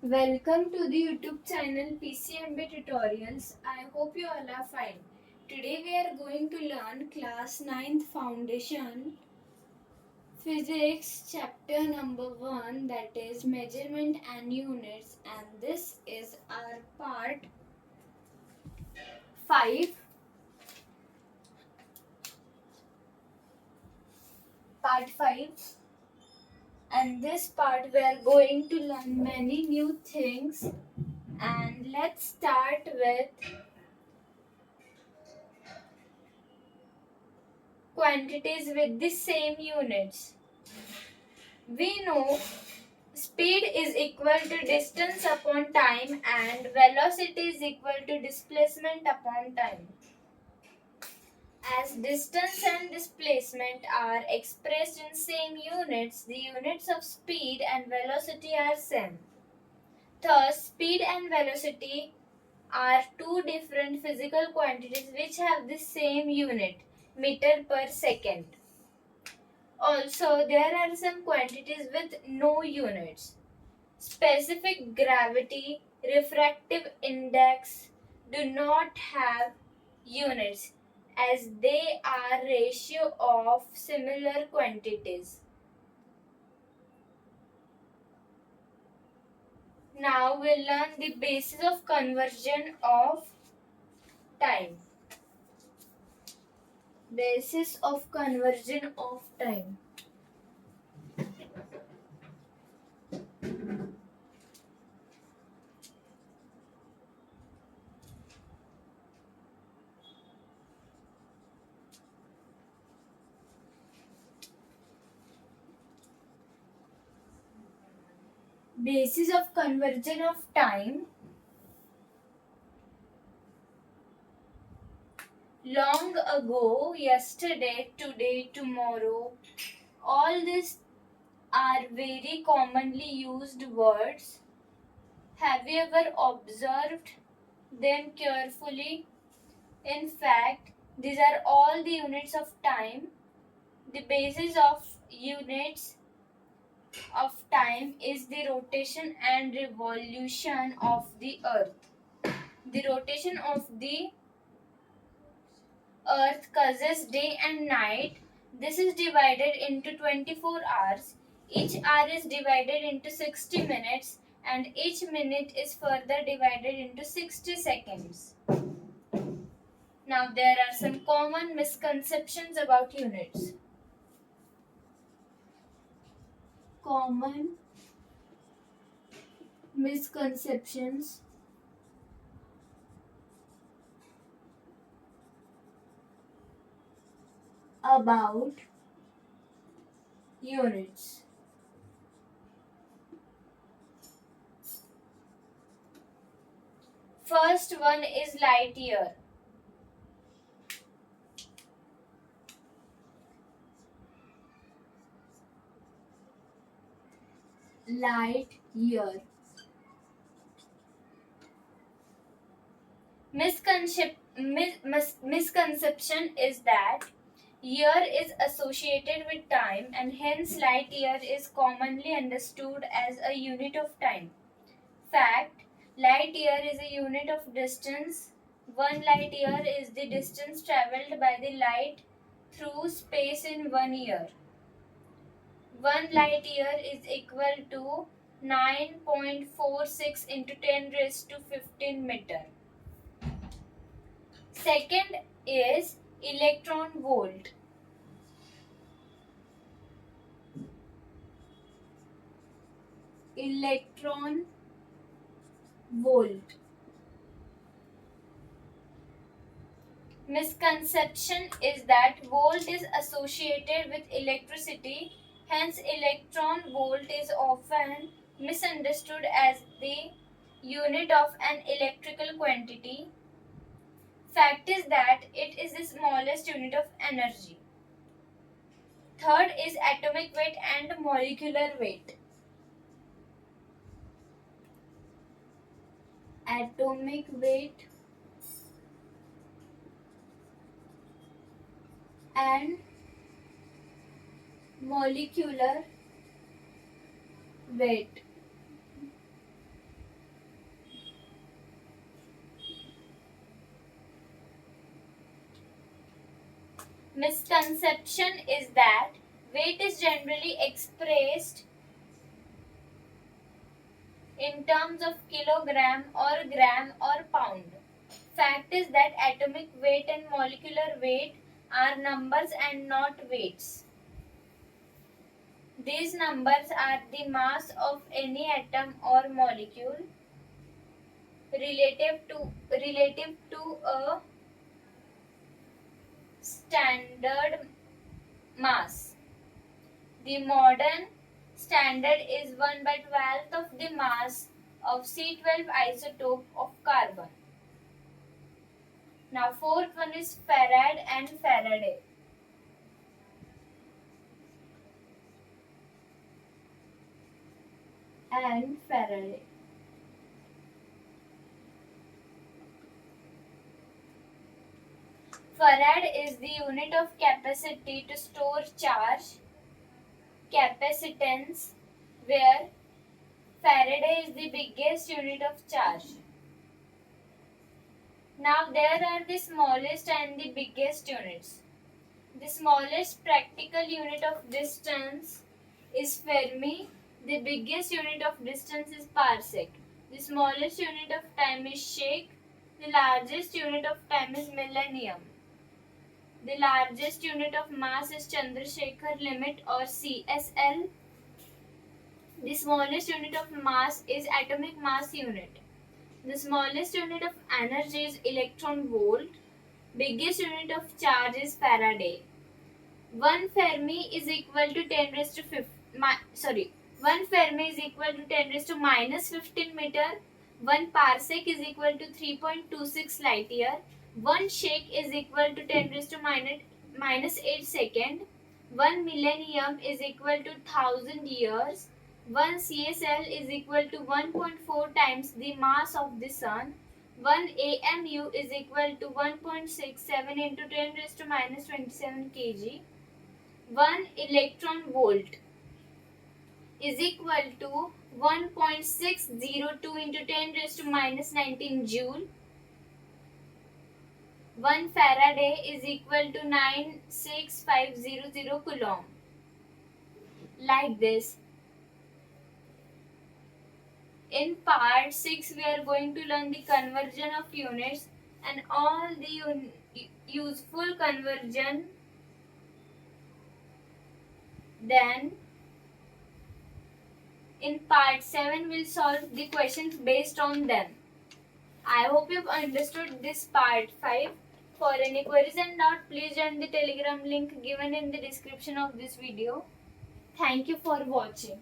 Welcome to the YouTube channel PCMB Tutorials. I hope you all are fine. Today we are going to learn class 9th Foundation Physics chapter number 1, that is measurement and units, and this is our five part 5, and this part we are going to learn many new things. And let's start with quantities with the same units. We know speed is equal to distance upon time and velocity is equal to displacement upon time. As distance and displacement are expressed in same units, the units of speed and velocity are same. Thus, speed and velocity are two different physical quantities which have the same unit, meter per second. Also, there are some quantities with no units. Specific gravity, refractive index do not have units as they are ratio of similar quantities. Now we'll learn the basis of conversion of time. Basis of conversion of time. Basis of conversion of time. Long ago, yesterday, today, tomorrow, all these are very commonly used words. Have you ever observed them carefully? In fact, these are all the units of time. The basis of units of time is the rotation and revolution of the earth. The rotation of the earth causes day and night. This is divided into 24 hours. Each hour is divided into 60 minutes and each minute is further divided into 60 seconds. Now there are some common misconceptions about units. Common misconceptions about units. First one is light year. Light year. Misconception is that year is associated with time and hence light year is commonly understood as a unit of time. Fact, light year is a unit of distance. 1 light year is the distance travelled by the light through space in 1 year. 1 light year is equal to 9.46 into 10 raised to 15 meter. Second is electron volt. Electron volt. Misconception is that volt is associated with electricity, hence electron volt is often misunderstood as the unit of an electrical quantity. Fact is that it is the smallest unit of energy. Third is atomic weight and molecular weight. Atomic weight and molecular weight. Misconception is that weight is generally expressed in terms of kilogram or gram or pound. Fact is that atomic weight and molecular weight are numbers and not weights. These numbers are the mass of any atom or molecule relative to a standard mass. The modern standard is 1/12 of the mass of C12 isotope of carbon. Now fourth one is farad and Faraday. Farad is the unit of capacity to store charge, capacitance, where Faraday is the biggest unit of charge. Now there are the smallest and the biggest units. The smallest practical unit of distance is Fermi. The biggest unit of distance is parsec. The smallest unit of time is shek. The largest unit of time is millennium. The largest unit of mass is Chandrasekhar limit or CSL. The smallest unit of mass is atomic mass unit. The smallest unit of energy is electron volt. Biggest unit of charge is Faraday. 1 Fermi is equal to 10 raised to 1 Fermi is equal to 10 raised to minus 15 meter. 1 parsec is equal to 3.26 light year. 1 shek is equal to 10 raised to minus 8 second. 1 millennium is equal to 1000 years. 1 CSL is equal to 1.4 times the mass of the sun. 1 AMU is equal to 1.67 into 10 raised to minus 27 kg. 1 electron volt is equal to 1.602 into 10 raised to minus 19 joule. 1 Faraday is equal to 96500 coulomb. Like this. In part 6 we are going to learn the conversion of units and all the useful conversion. Then in part 7 we'll solve the questions based on them. I hope you've understood this part 5. For any queries and doubt, please join the Telegram link given in the description of this video. Thank you for watching.